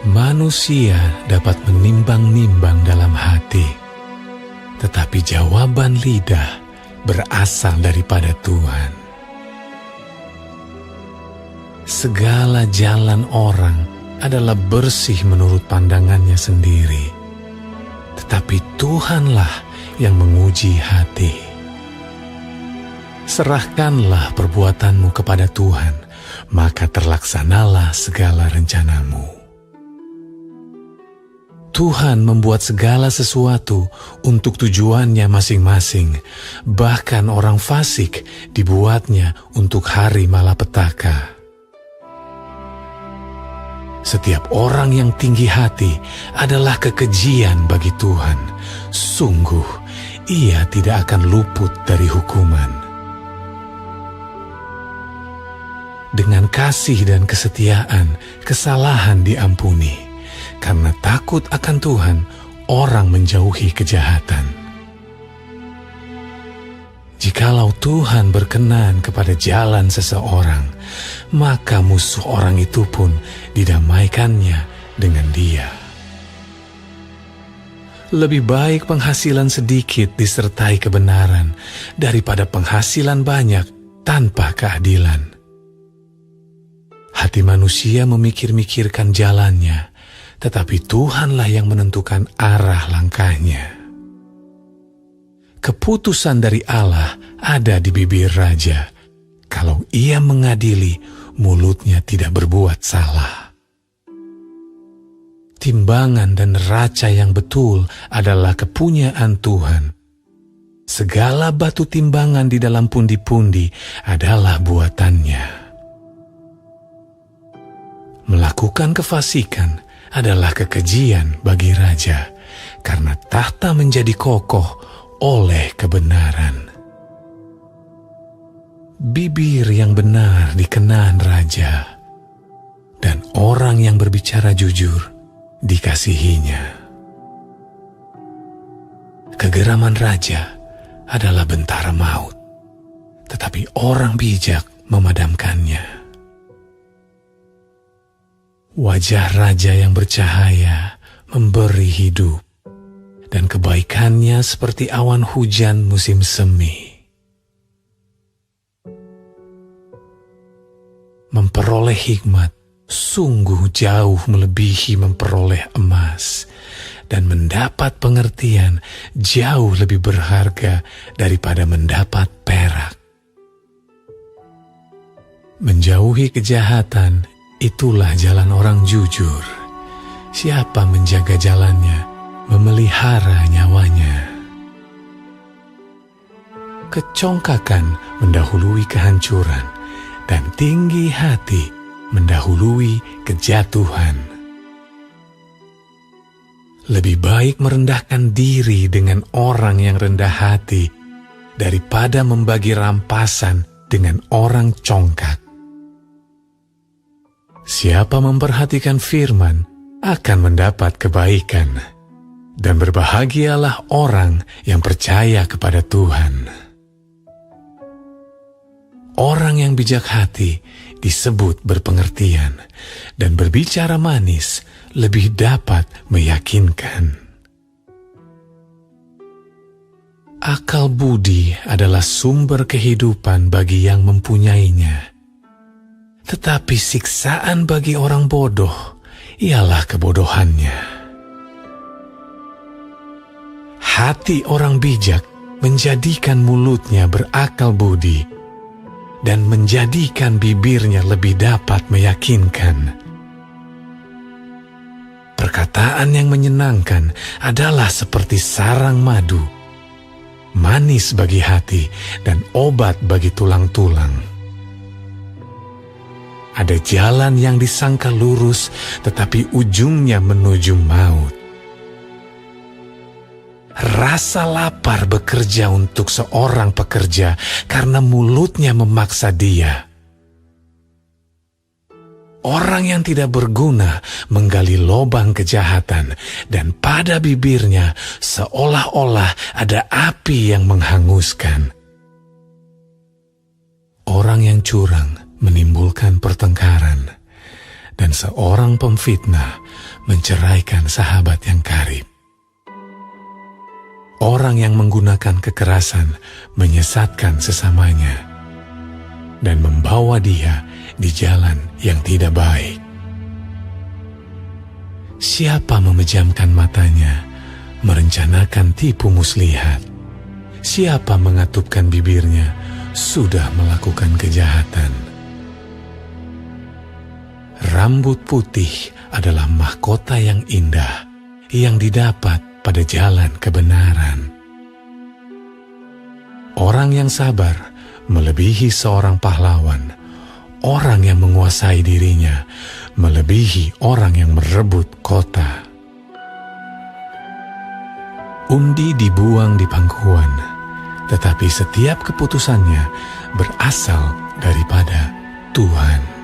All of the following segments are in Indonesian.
Manusia dapat menimbang-nimbang dalam hati, tetapi jawaban lidah berasal daripada Tuhan. Segala jalan orang adalah bersih menurut pandangannya sendiri, tetapi Tuhanlah yang menguji hati. Serahkanlah perbuatanmu kepada Tuhan, maka terlaksanalah segala rencanamu. Tuhan membuat segala sesuatu untuk tujuannya masing-masing, bahkan orang fasik dibuatnya untuk hari malapetaka. Setiap orang yang tinggi hati adalah kekejian bagi Tuhan. Sungguh, ia tidak akan luput dari hukuman. Dengan kasih dan kesetiaan, kesalahan diampuni. Karena takut akan Tuhan, orang menjauhi kejahatan. Jikalau Tuhan berkenan kepada jalan seseorang, maka musuh orang itu pun didamaikannya dengan dia. Lebih baik penghasilan sedikit disertai kebenaran daripada penghasilan banyak tanpa keadilan. Hati manusia memikir-mikirkan jalannya, tetapi Tuhanlah yang menentukan arah langkahnya. Keputusan dari Allah ada di bibir raja. Kalau ia mengadili, mulutnya tidak berbuat salah. Timbangan dan neraca yang betul adalah kepunyaan Tuhan. Segala batu timbangan di dalam pundi-pundi adalah buatannya. Melakukan kefasikan adalah kekejian bagi raja, karena tahta menjadi kokoh oleh kebenaran. Bibir yang benar dikenan raja, dan orang yang berbicara jujur dikasihinya. Kegeraman raja adalah bentara maut, tetapi orang bijak memadamkannya. Wajah raja yang bercahaya memberi hidup, dan kebaikannya seperti awan hujan musim semi. Memperoleh hikmat sungguh jauh melebihi memperoleh emas, dan mendapat pengertian jauh lebih berharga daripada mendapat perak. Menjauhi kejahatan, itulah jalan orang jujur. Siapa menjaga jalannya, memelihara nyawanya. Kecongkakan mendahului kehancuran, dan tinggi hati mendahului kejatuhan. Lebih baik merendahkan diri dengan orang yang rendah hati, daripada membagi rampasan dengan orang congkak. Siapa memperhatikan firman akan mendapat kebaikan, dan berbahagialah orang yang percaya kepada Tuhan. Orang yang bijak hati disebut berpengertian, dan berbicara manis lebih dapat meyakinkan. Akal budi adalah sumber kehidupan bagi yang mempunyainya. Tetapi siksaan bagi orang bodoh ialah kebodohannya. Hati orang bijak menjadikan mulutnya berakal budi, dan menjadikan bibirnya lebih dapat meyakinkan. Perkataan yang menyenangkan adalah seperti sarang madu, manis bagi hati dan obat bagi tulang-tulang. Ada jalan yang disangka lurus, tetapi ujungnya menuju maut. Rasa lapar bekerja untuk seorang pekerja karena mulutnya memaksa dia. Orang yang tidak berguna menggali lubang kejahatan, dan pada bibirnya seolah-olah ada api yang menghanguskan. Orang yang curang menimbulkan pertengkaran, dan seorang pemfitnah menceraikan sahabat yang karib. Orang yang menggunakan kekerasan menyesatkan sesamanya dan membawa dia di jalan yang tidak baik. Siapa memejamkan matanya, merencanakan tipu muslihat. Siapa mengatupkan bibirnya, sudah melakukan kejahatan. Rambut putih adalah mahkota yang indah yang didapat pada jalan kebenaran. Orang yang sabar melebihi seorang pahlawan. Orang yang menguasai dirinya melebihi orang yang merebut kota. Undi dibuang di pangkuan, tetapi setiap keputusannya berasal daripada Tuhan.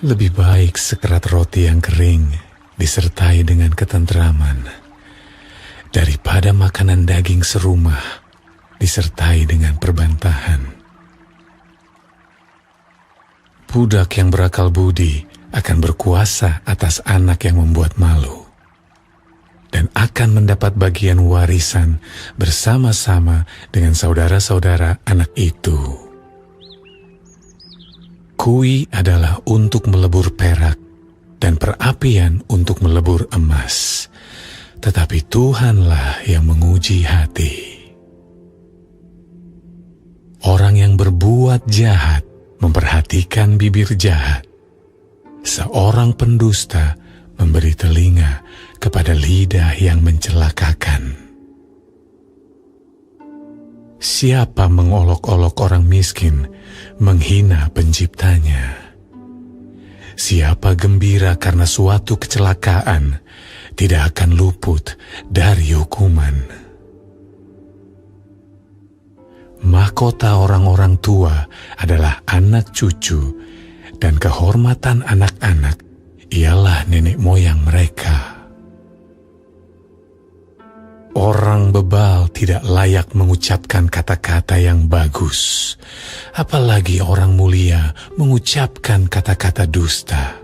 Lebih baik sekerat roti yang kering disertai dengan ketentraman daripada makanan daging serumah disertai dengan perbantahan. Budak yang berakal budi akan berkuasa atas anak yang membuat malu dan akan mendapat bagian warisan bersama-sama dengan saudara-saudara anak itu. Kui adalah untuk melebur perak dan perapian untuk melebur emas. Tetapi Tuhanlah yang menguji hati. Orang yang berbuat jahat memperhatikan bibir jahat. Seorang pendusta memberi telinga kepada lidah yang mencelakakan. Siapa mengolok-olok orang miskin, menghina penciptanya. Siapa gembira karena suatu kecelakaan, tidak akan luput dari hukuman. Mahkota orang-orang tua adalah anak cucu, dan kehormatan anak-anak ialah nenek moyang mereka. Orang bebal tidak layak mengucapkan kata-kata yang bagus, apalagi orang mulia mengucapkan kata-kata dusta.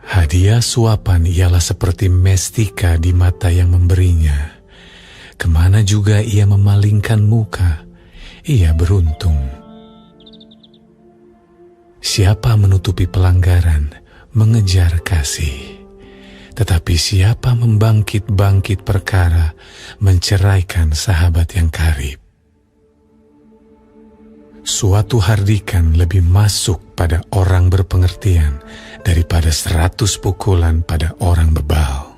Hadiah suapan ialah seperti mestika di mata yang memberinya. Kemana juga ia memalingkan muka, ia beruntung. Siapa menutupi pelanggaran, mengejar kasih. Tetapi siapa membangkit-bangkit perkara, menceraikan sahabat yang karib. Suatu hardikan lebih masuk pada orang berpengertian daripada 100 pukulan pada orang bebal.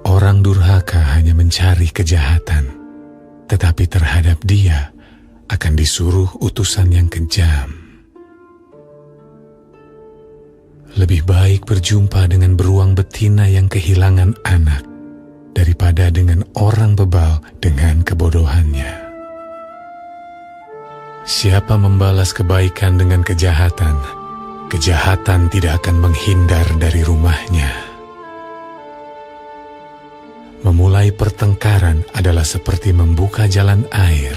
Orang durhaka hanya mencari kejahatan, tetapi terhadap dia akan disuruh utusan yang kejam. Lebih baik berjumpa dengan beruang betina yang kehilangan anak daripada dengan orang bebal dengan kebodohannya. Siapa membalas kebaikan dengan kejahatan, kejahatan tidak akan menghindar dari rumahnya. Memulai pertengkaran adalah seperti membuka jalan air.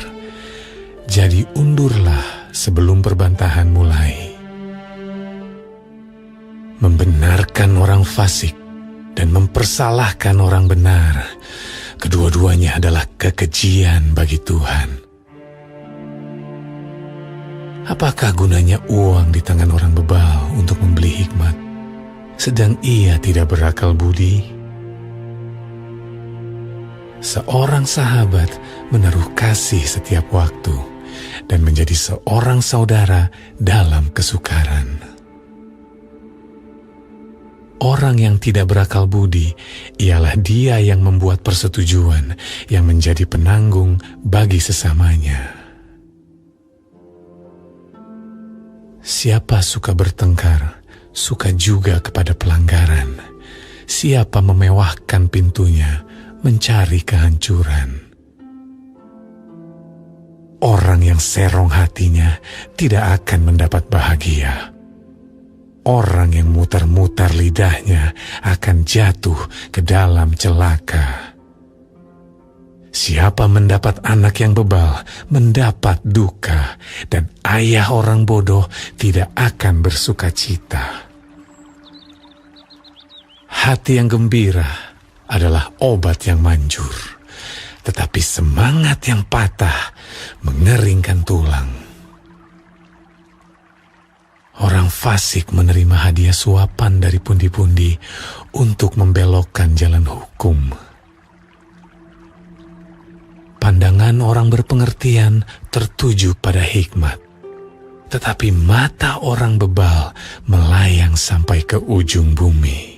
Jadi undurlah sebelum perbantahan mulai. Membenarkan orang fasik dan mempersalahkan orang benar, kedua-duanya adalah kekejian bagi Tuhan. Apakah gunanya uang di tangan orang bebal untuk membeli hikmat, sedang ia tidak berakal budi? Seorang sahabat menaruh kasih setiap waktu dan menjadi seorang saudara dalam kesukaran. Orang yang tidak berakal budi ialah dia yang membuat persetujuan yang menjadi penanggung bagi sesamanya. Siapa suka bertengkar, suka juga kepada pelanggaran. Siapa memewahkan pintunya, mencari kehancuran. Orang yang serong hatinya tidak akan mendapat bahagia. Orang yang mutar-mutar lidahnya akan jatuh ke dalam celaka. Siapa mendapat anak yang bebal, mendapat duka, dan ayah orang bodoh tidak akan bersuka cita. Hati yang gembira adalah obat yang manjur, tetapi semangat yang patah mengeringkan tulang. Orang fasik menerima hadiah suapan dari pundi-pundi untuk membelokkan jalan hukum. Pandangan orang berpengertian tertuju pada hikmat, tetapi mata orang bebal melayang sampai ke ujung bumi.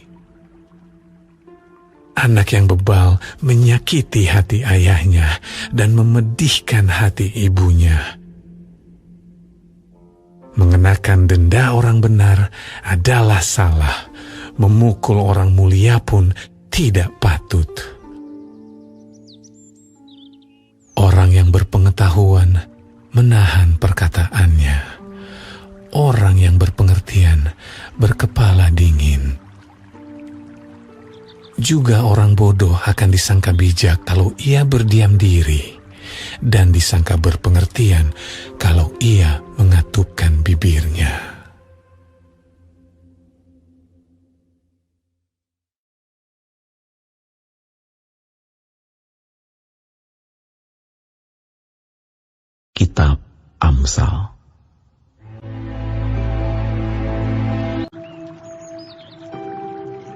Anak yang bebal menyakiti hati ayahnya dan memedihkan hati ibunya. Mengenakan denda orang benar adalah salah. Memukul orang mulia pun tidak patut. Orang yang berpengetahuan menahan perkataannya. Orang yang berpengertian berkepala dingin. Juga orang bodoh akan disangka bijak kalau ia berdiam diri, dan disangka berpengertian kalau ia mengatupkan bibirnya. Kitab Amsal.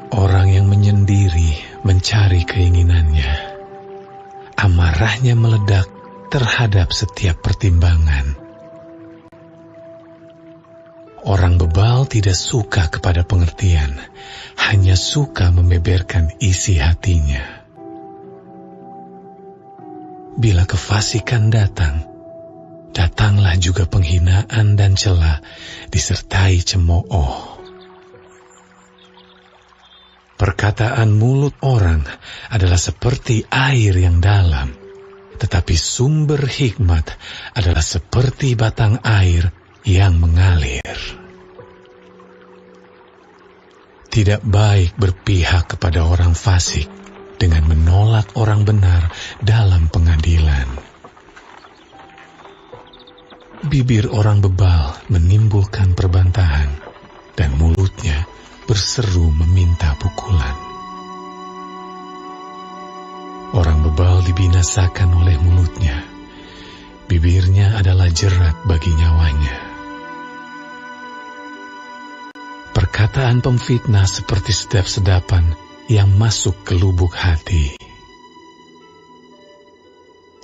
Orang yang menyendiri mencari keinginannya. Amarahnya meledak terhadap setiap pertimbangan. Orang bebal tidak suka kepada pengertian, hanya suka membeberkan isi hatinya. Bila kefasikan datang, datanglah juga penghinaan dan cela disertai cemooh. Perkataan mulut orang adalah seperti air yang dalam, tetapi sumber hikmat adalah seperti batang air yang mengalir. Tidak baik berpihak kepada orang fasik dengan menolak orang benar dalam pengadilan. Bibir orang bebal menimbulkan perbantahan, dan mulutnya berseru meminta pukulan. Orang bebal dibinasakan oleh mulutnya. Bibirnya adalah jerat bagi nyawanya. Perkataan pemfitnah seperti sedap-sedapan yang masuk ke lubuk hati.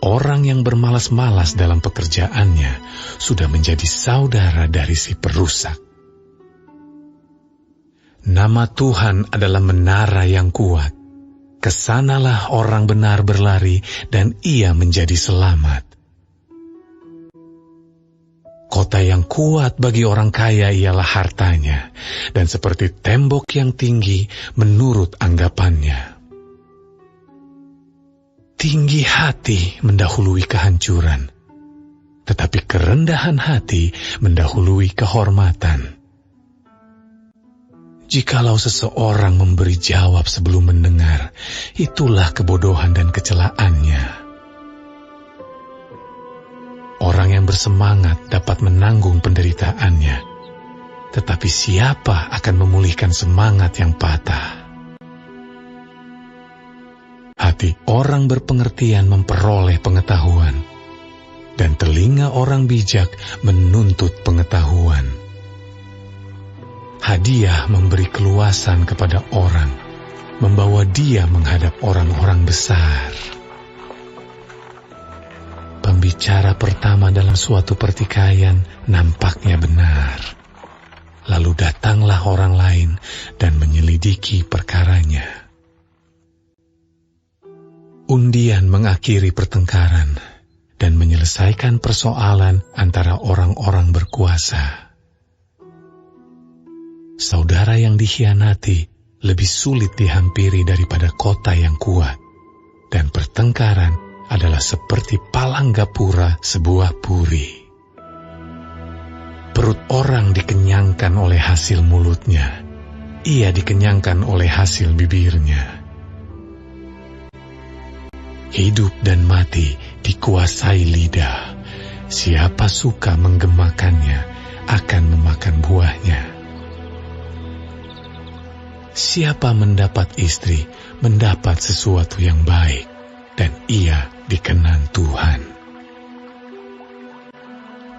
Orang yang bermalas-malas dalam pekerjaannya sudah menjadi saudara dari si perusak. Nama Tuhan adalah menara yang kuat. Kesanalah orang benar berlari dan ia menjadi selamat. Kota yang kuat bagi orang kaya ialah hartanya, dan seperti tembok yang tinggi menurut anggapannya. Tinggi hati mendahului kehancuran, tetapi kerendahan hati mendahului kehormatan. Jikalau seseorang memberi jawab sebelum mendengar, itulah kebodohan dan kecelaannya. Orang yang bersemangat dapat menanggung penderitaannya, tetapi siapa akan memulihkan semangat yang patah? Hati orang berpengertian memperoleh pengetahuan, dan telinga orang bijak menuntut pengetahuan. Hadiah memberi keluasan kepada orang, membawa dia menghadap orang-orang besar. Pembicara pertama dalam suatu pertikaian nampaknya benar. Lalu datanglah orang lain dan menyelidiki perkaranya. Undian mengakhiri pertengkaran dan menyelesaikan persoalan antara orang-orang berkuasa. Saudara yang dikhianati lebih sulit dihampiri daripada kota yang kuat, dan pertengkaran adalah seperti palang gapura sebuah puri. Perut orang dikenyangkan oleh hasil mulutnya, ia dikenyangkan oleh hasil bibirnya. Hidup dan mati dikuasai lidah. Siapa suka menggemakannya akan memakan buahnya. Siapa mendapat istri, mendapat sesuatu yang baik, dan ia dikenan Tuhan.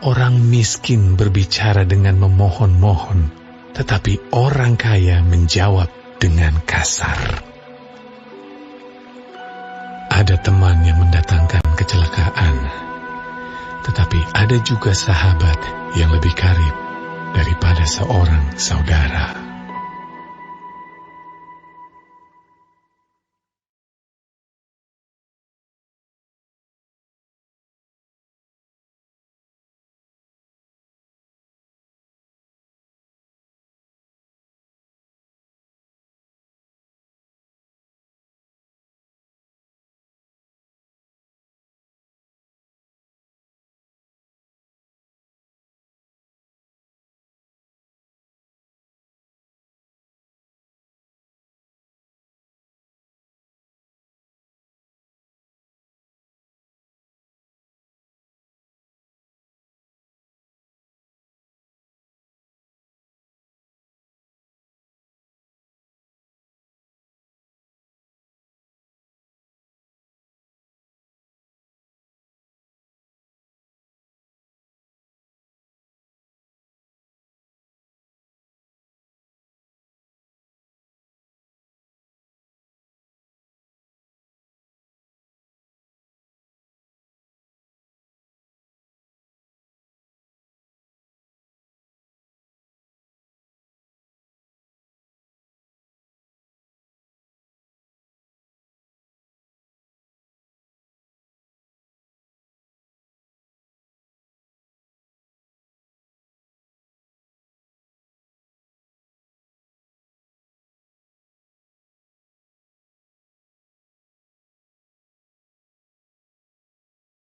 Orang miskin berbicara dengan memohon-mohon, tetapi orang kaya menjawab dengan kasar. Ada teman yang mendatangkan kecelakaan, tetapi ada juga sahabat yang lebih karib daripada seorang saudara.